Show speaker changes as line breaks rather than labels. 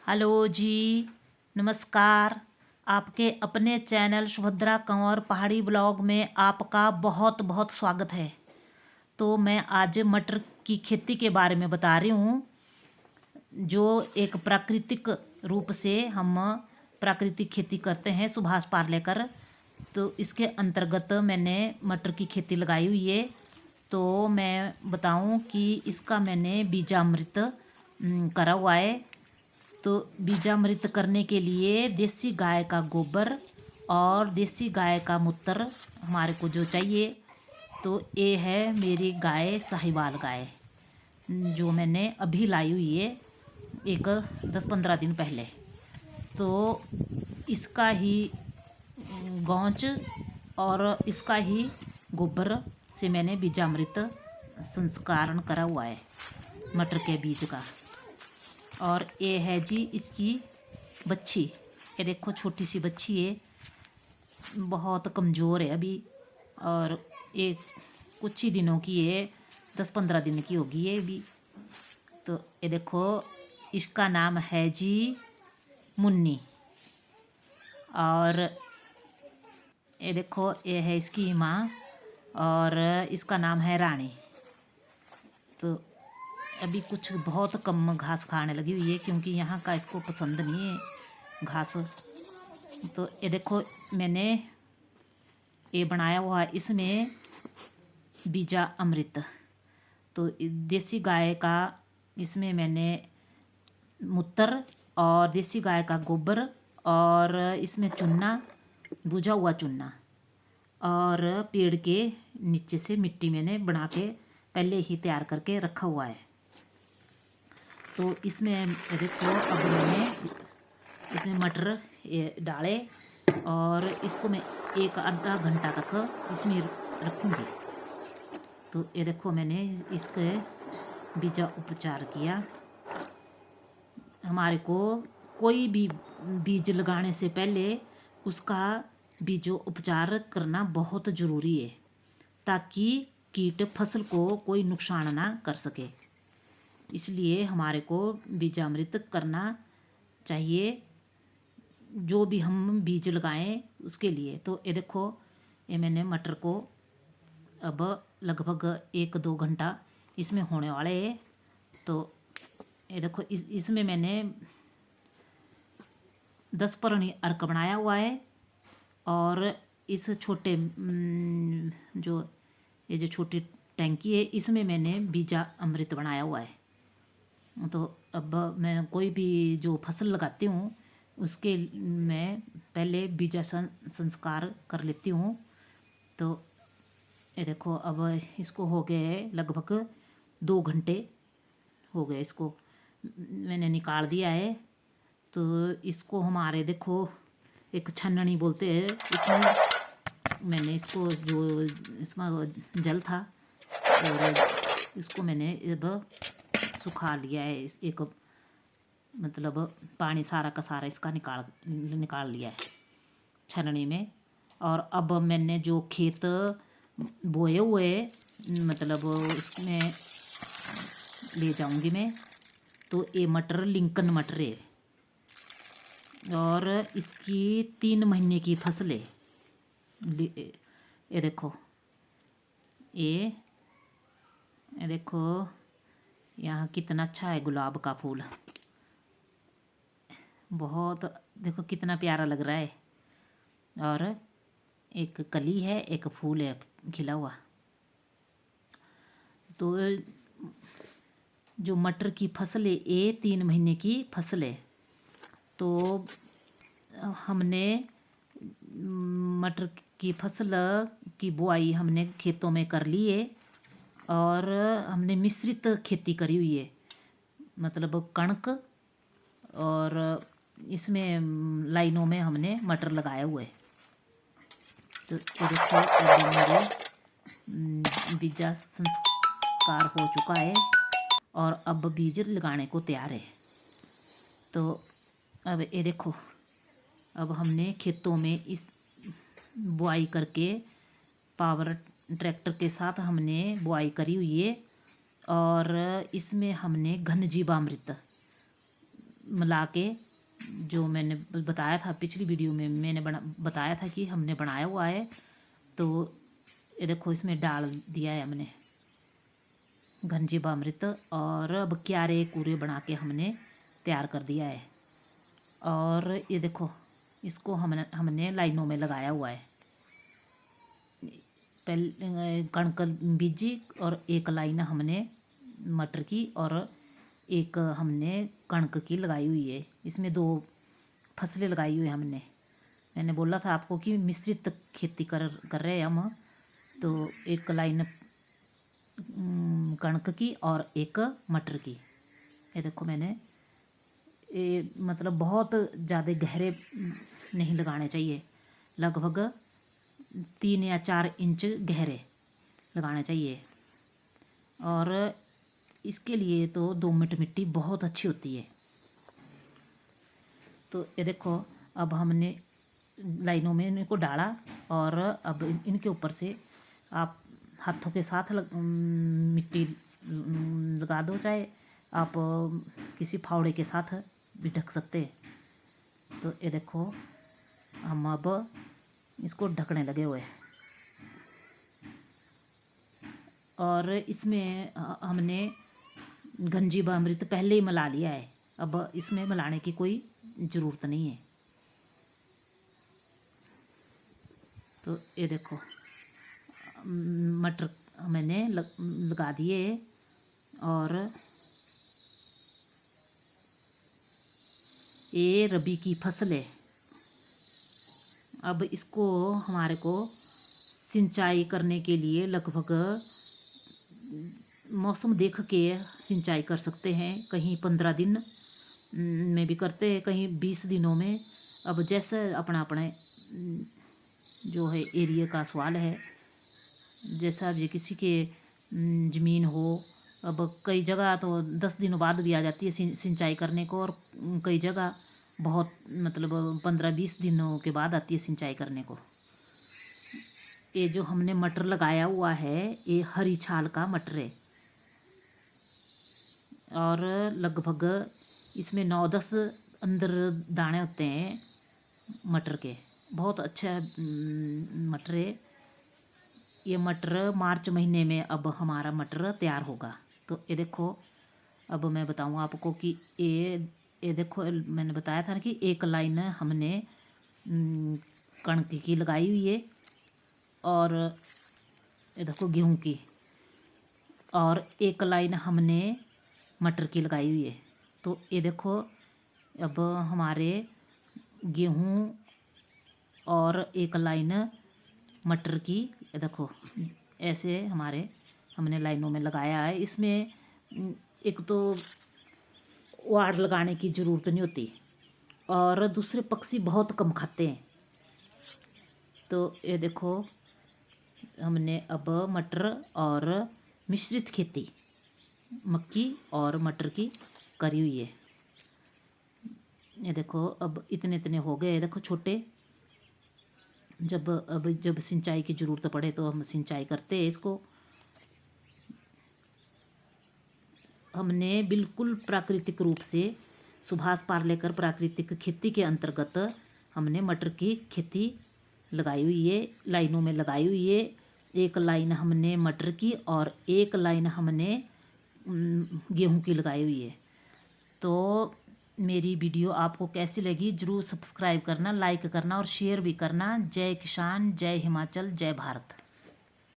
Hello जी। नमस्कार। आपके अपने चैनल सुभद्रा कंवर पहाड़ी ब्लॉग में आपका बहुत बहुत स्वागत है। तो मैं आज मटर की खेती के बारे में बता रही हूँ, जो एक प्राकृतिक रूप से हम प्राकृतिक खेती करते हैं सुभाष पार्लेकर। तो इसके अंतर्गत मैंने मटर की खेती लगाई हुई है। तो मैं बताऊं कि इसका मैंने बीजामृत करा हुआ है। तो बीजामृत करने के लिए देसी गाय का गोबर और देसी गाय का मूत्र हमारे को जो चाहिए। तो ये है मेरी गाय साहिवाल गाय, जो मैंने अभी लाई हुई है एक 10-15 दिन पहले। तो इसका ही गौच और इसका ही गोबर से मैंने बीजामृत संस्करण करा हुआ है मटर के बीज का। और ये है जी इसकी बच्ची। ये देखो छोटी सी बच्ची है, बहुत कमज़ोर है अभी, और ये कुछ ही दिनों की है, 10-15 दिन की होगी ये अभी। तो ये देखो इसका नाम है जी मुन्नी। और ये देखो ये है इसकी माँ, और इसका नाम है रानी। तो अभी कुछ बहुत कम घास खाने लगी हुई है, क्योंकि यहाँ का इसको पसंद नहीं है घास। तो ये देखो मैंने ये बनाया हुआ है, इसमें बीजा अमृत। तो देसी गाय का इसमें मैंने मूत्र और देसी गाय का गोबर और इसमें चूना, भुजा हुआ चूना, और पेड़ के नीचे से मिट्टी मैंने बना के पहले ही तैयार करके रखा हुआ है। तो इसमें देखो अब मैंने इसमें मटर डाले, और इसको मैं एक आधा घंटा तक इसमें रखूँगी। तो ये देखो मैंने इसके बीजा उपचार किया। हमारे को कोई भी बीज लगाने से पहले उसका बीजो उपचार करना बहुत ज़रूरी है, ताकि कीट फसल को कोई नुकसान ना कर सके। इसलिए हमारे को बीजामृत करना चाहिए, जो भी हम बीज लगाएं उसके लिए। तो ये देखो ये मैंने मटर को अब लगभग 1-2 घंटा इसमें होने वाले हैं। तो ये देखो इसमें मैंने 10 परणी अर्क बनाया हुआ है, और इस छोटे जो ये जो छोटी टैंकी है इसमें मैंने बीजा अमृत बनाया हुआ है। तो अब मैं कोई भी जो फसल लगाती हूँ उसके मैं पहले बीजा संस्कार कर लेती हूँ। तो ये देखो अब इसको हो गए लगभग 2 घंटे हो गए, इसको मैंने निकाल दिया है। तो इसको हमारे देखो एक छन्नी बोलते हैं, इसमें मैंने इसको जो इसमें जल था और इसको मैंने अब सुखा लिया है। इस एक मतलब पानी सारा का सारा इसका निकाल लिया है छन्नी में। और अब मैंने जो खेत बोए हुए मतलब उसमें ले जाऊंगी मैं। तो ये मटर लिंकन मटर है, और इसकी 3 महीने की फसल है। ये देखो ये देखो यहाँ कितना अच्छा है गुलाब का फूल, बहुत देखो कितना प्यारा लग रहा है। और एक कली है, एक फूल है खिला हुआ। तो जो मटर की फसल है ये 3 महीने की फसल है। तो हमने मटर की फसल की बुआई हमने खेतों में कर ली है, और हमने मिश्रित खेती करी हुई है, मतलब कणक, और इसमें लाइनों में हमने मटर लगाए हुए है। तो ये देखो अब हमारे बीजा संस्कार हो चुका है, और अब बीज लगाने को तैयार है। तो अब ये देखो अब हमने खेतों में इस बुआई करके पावर ट्रैक्टर के साथ हमने बुआई करी हुई है, और इसमें हमने घन जीवामृत मिला के, जो मैंने बताया था पिछली वीडियो में, मैंने बताया था कि हमने बनाया हुआ है। तो ये देखो इसमें डाल दिया है हमने घनजीवामृत, और अब क्यारे कूरे बना के हमने तैयार कर दिया है। और ये देखो इसको हमने लाइनों में लगाया हुआ है। पहले कणक बीजी और एक लाइन हमने मटर की और एक हमने कणक की लगाई हुई है। इसमें 2 फसलें लगाई हुई है हमने। मैंने बोला था आपको कि मिश्रित खेती कर रहे हैं हम। तो एक लाइन कणक की और एक मटर की। ये देखो मैंने ये मतलब बहुत ज़्यादा गहरे नहीं लगाने चाहिए, लगभग 3 या 4 इंच गहरे लगाने चाहिए। और इसके लिए तो दोमट मिट्टी बहुत अच्छी होती है। तो ये देखो अब हमने लाइनों में इनको डाला, और अब इनके ऊपर से आप हाथों के साथ मिट्टी लगा दो, चाहे आप किसी फावड़े के साथ भी ढक सकते हैं। तो ये देखो हम अब इसको ढकने लगे हुए हैं। और इसमें हमने घनजीवामृत पहले ही मिला लिया है, अब इसमें मिलाने की कोई ज़रूरत नहीं है। तो ये देखो मटर मैंने लगा दिए, और ये रबी की फसल है। अब इसको हमारे को सिंचाई करने के लिए लगभग मौसम देख के सिंचाई कर सकते हैं। कहीं 15 दिन में भी करते हैं, कहीं 20 दिनों में। अब जैसे अपना अपने जो है एरिया का सवाल है, जैसा भी किसी के ज़मीन हो। अब कई जगह तो 10 दिनों बाद भी आ जाती है सिंचाई करने को, और कई जगह बहुत मतलब 15-20 दिनों के बाद आती है सिंचाई करने को। ये जो हमने मटर लगाया हुआ है, ये हरी छाल का मटर है, और लगभग इसमें 9-10 अंदर दाने होते हैं मटर के। बहुत अच्छा मटर है ये। मटर मार्च महीने में अब हमारा मटर तैयार होगा। तो ये देखो अब मैं बताऊँ आपको कि ये देखो मैंने बताया था ना कि एक लाइन हमने कणक की लगाई हुई है, और ये देखो गेहूं की, और एक लाइन हमने मटर की लगाई हुई है। तो ये देखो अब हमारे गेहूं और एक लाइन मटर की, ये देखो ऐसे हमने लाइनों में लगाया है। इसमें एक तो वाड़ लगाने की ज़रूरत नहीं होती, और दूसरे पक्षी बहुत कम खाते हैं। तो ये देखो हमने अब मटर और मिश्रित खेती मक्की और मटर की करी हुई है। ये देखो अब इतने इतने हो गए। देखो छोटे, जब सिंचाई की ज़रूरत पड़े तो हम सिंचाई करते हैं इसको। हमने बिल्कुल प्राकृतिक रूप से सुभाष पार्लेकर प्राकृतिक खेती के अंतर्गत हमने मटर की खेती लगाई हुई है, लाइनों में लगाई हुई है। एक लाइन हमने मटर की और एक लाइन हमने गेहूं की लगाई हुई है। तो मेरी वीडियो आपको कैसी लगी ज़रूर सब्सक्राइब करना, लाइक करना और शेयर भी करना। जय किसान, जय हिमाचल, जय भारत।